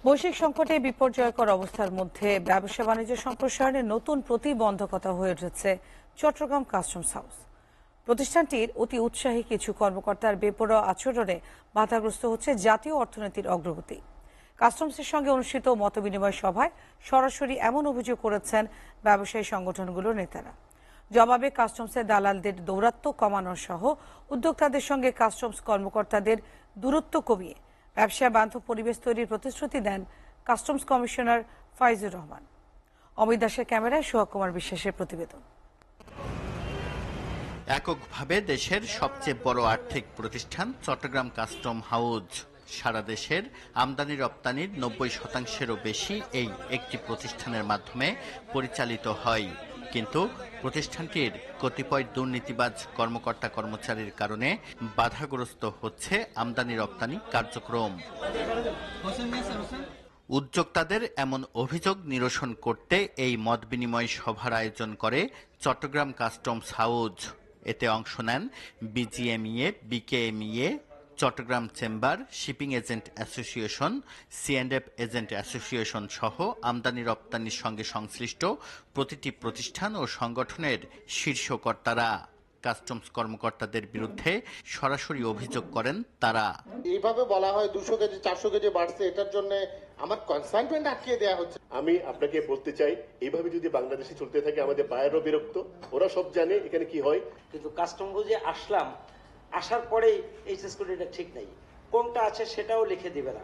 বৈশ্বিক সংকটে বিপর্যয়কর অবস্থার মধ্যে ব্যবসা বাণিজ্য সম্প্রসারণে নতুন প্রতিবন্ধকতা হয়ে উঠেছে চট্টগ্রাম কাস্টমস হাউস। প্রতিষ্ঠানটির অতি উৎসাহী কিছু কর্মকর্তার বেপরোয়া আচরণে বাধাগ্রস্ত হচ্ছে জাতীয় অর্থনীতির অগ্রগতি। কাস্টমসের সঙ্গে অনুষ্ঠিত মতবিনিময় সভায় সরাসরি এমন অভিযোগ করেছেন ব্যবসায়ী সংগঠনগুলোর নেতারা। জবাবে কাস্টমসের দালালদের দৌরাত্ম্য কমানোর সহ উদ্যোক্তাদের সঙ্গে কাস্টমস কর্মকর্তাদের দূরত্ব কমিয়ে ব্যবসা বান্ধব পরিবেশ তৈরির প্রতিশ্রুতি দেন কাস্টমস কমিশনার ফাইজুর রহমান। অমিত দাসের ক্যামেরায় সোহাগ কুমার বিশ্বাসের প্রতিবেদন। এককভাবে দেশের সবচেয়ে বড় আর্থিক প্রতিষ্ঠান চট্টগ্রাম কাস্টম হাউস সারা দেশের আমদানি রপ্তানির ৯০%-এরও বেশি এই একটি প্রতিষ্ঠানের মাধ্যমে পরিচালিত হয়। কিন্তু প্রতিষ্ঠানটির কতিপয় দুর্নীতিবাজ কর্মকর্তা কর্মচারীর কারণে বাধাগ্রস্ত হচ্ছে আমদানি রপ্তানি কার্যক্রম। উদ্যোক্তাদের এমন অভিযোগ নিরসন করতে এই মতবিনিময় সভার আয়োজন করে চট্টগ্রাম কাস্টমস হাউস। এতে অংশ নেন BGMEA, BKMEA, Chittagong chamber, shipping agent association, C and F agent association সহ আমদানি রপ্তানির সঙ্গে সংশ্লিষ্ট প্রতিটি প্রতিষ্ঠান ও সংগঠনের শীর্ষ কর্তারা। কাস্টমস কর্মকর্তাদের বিরুদ্ধে সরাসরি অভিযোগ করেন তারা। এইভাবে বলা হয় 200 কেজি 400 কেজি বাড়ছে, এটার জন্য আমার কনসাইনমেন্ট আটকে দেওয়া হচ্ছে। আমি আপনাকে বলতে চাই, এইভাবে যদি বাংলাদেশে চলতে থাকে আমাদের বায়ারও বিরক্ত, ওরা সব জানে এখানে কি হয়। কিন্তু কাস্টম হাউসে আসলাম, আসার পরেই এইচএস কোডটা ঠিক নাই, কোনটা আছে সেটাও লিখে দিবে না।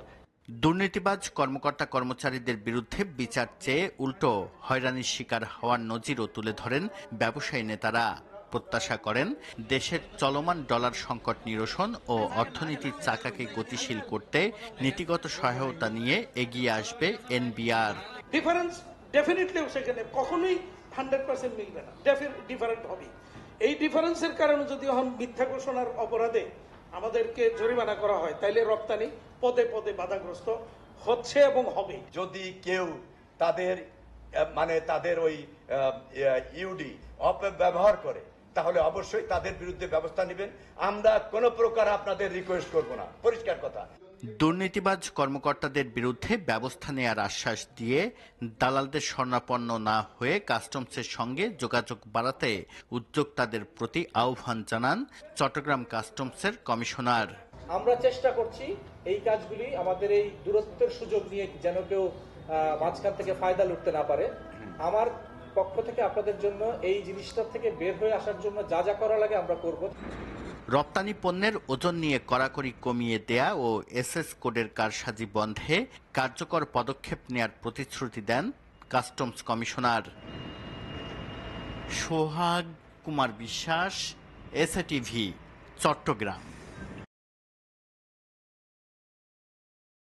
দুর্নীতিবাজ কর্মকর্তা কর্মচারীদের বিরুদ্ধে বিচার চেয়ে উল্টো হয়রানির শিকার হওয়ার নজিরও তুলে ধরেন ব্যবসায়ী নেতারা। প্রত্যাশা করেন দেশের চলমান ডলার সংকট নিরসন ও অর্থনীতির চাকাকে গতিশীল করতে নীতিগত সহায়তা নিয়ে এগিয়ে আসবে এনবিআর। ডিফারেন্স ডেফিনেটলি সেখানে কখনোই 100% মিলবে না, ডিফারেন্ট হবে। এই ডিফারেন্সের কারণে যদি এখন মিথ্যা ঘোষণার অপরাধে আমাদেরকে জরিমানা করা হয়, তাইলে রপ্তানি পদে পদে বাধাগ্রস্ত হচ্ছে এবং হবে। যদি কেউ তাদের ওই ইউডি অপব্যবহার করে তাহলে অবশ্যই তাদের বিরুদ্ধে ব্যবস্থা নেবেন। আমরা কোনো প্রকার আপনাদের রিকোয়েস্ট করব না, পরিষ্কার কথা। দুর্নীতিবাজ কর্মকর্তাদের বিরুদ্ধে ব্যবস্থা নেওয়ার আশ্বাস দিয়ে দালালদের শরণাপন্ন না হয়ে কাস্টমসের সঙ্গে যোগাযোগ বাড়াতে উদ্যোক্তাদের প্রতি আহ্বান জানান চট্টগ্রাম কাস্টমসের কমিশনার। আমরা চেষ্টা করছি এই কাজগুলি আমাদের এই দূরত্বের সুযোগ নিয়ে যেন কেউ মাঝখান থেকে ফায়দা লুটতে না পারে। আমার পক্ষ থেকে আপনাদের জন্য এই জিনিসটা থেকে বের হয়ে আসার জন্য যা যা করা লাগে আমরা করব। রপ্তানি পণ্যের ওজন নিয়ে কড়াকড়ি কমিয়ে দেয়া ও এসএস কোডের কারসাজি বন্ধে কার্যকর পদক্ষেপ নেয়ার প্রতিশ্রুতি দেন কাস্টমস কমিশনার। সোহাগ কুমার বিশ্বাস, এসএটিভি, চট্টগ্রাম।